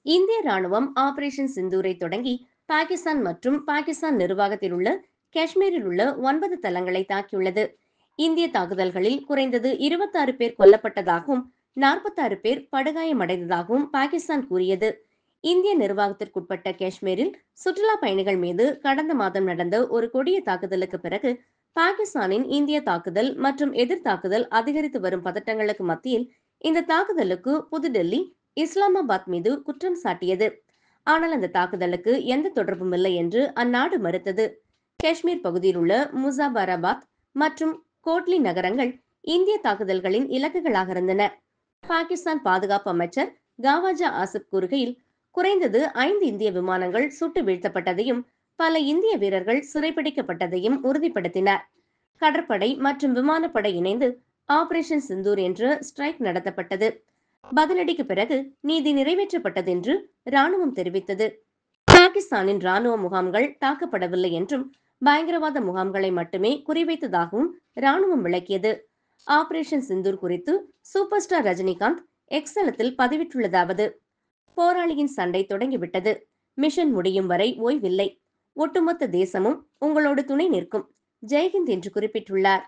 இந்திய ராணுவம் ஆபரேஷன் சிந்தூரை தொடங்கி பாகிஸ்தான் மற்றும் பாகிஸ்தான் நிர்வாகத்தில் உள்ள காஷ்மீரில் உள்ள 9 தளங்களை தாக்கியுள்ளது. இந்திய தாக்குதல்களில் குறைந்தது 26 பேர் கொல்லப்பட்டதாகவும் 46 பேர் படுகாயமடைந்ததாகவும் பாகிஸ்தான் கூறியது. இந்திய நிர்வாகத்திற்குட்பட்ட காஷ்மீரில் சுற்றுலா பயணிகள் மீது கடந்த மாதம் நடந்த ஒரு கொடிய தாக்குதலுக்கு பிறகு பாகிஸ்தானின் இந்திய தாக்குதல் மற்றும் எதிர் தாக்குதல் அதிகரித்து வரும் பதட்டங்களுக்கு மத்தியில் இந்த தாக்குதலுக்கு புதுடெல்லி இஸ்லாமாபாத் மீது குற்றம் சாட்டியது. ஆனால் அந்த தாக்குதலுக்கு எந்த தொடர்பும் இல்லை என்று அந்நாடு மறுத்தது. காஷ்மீர் பகுதியில் உள்ள முசாபராபாத் மற்றும் கோட்லி நகரங்கள் இந்திய தாக்குதல்களின் இலக்குகளாக இருந்தன. பாகிஸ்தான் பாதுகாப்பு அமைச்சர் காவாஜா ஆசிப் கூறுகையில், குறைந்தது 5 இந்திய விமானங்கள் சுட்டு வீழ்த்தப்பட்டதையும் பல இந்திய வீரர்கள் சிறைப்பிடிக்கப்பட்டதையும் உறுதிப்படுத்தினார். கடற்படை மற்றும் விமானப்படை இணைந்து ஆபரேஷன் சிந்தூர் என்ற ஸ்ட்ரைக் நடத்தப்பட்டது. பதிலடிக்கு பிறகு நீதி நிறைவேற்றப்பட்டது என்று ராணுவம் தெரிவித்தது. பாகிஸ்தானின் ராணுவ முகாம்கள் தாக்கப்படவில்லை என்றும் பயங்கரவாத முகாம்களை மட்டுமே குறிவைத்ததாகவும் ராணுவம் விளக்கியது. ஆபரேஷன் சிந்தூர் குறித்து சூப்பர் ஸ்டார் ரஜினிகாந்த் எக்ஸ் தளத்தில் பதிவிட்டுள்ளதாவது: போராளியின் சண்டை தொடங்கிவிட்டது. மிஷன் முடியும் வரை ஓய்வில்லை. ஒட்டுமொத்த தேசமும் உங்களோடு துணை நிற்கும். ஜெய்ஹிந்த் என்று குறிப்பிட்டுள்ளார்.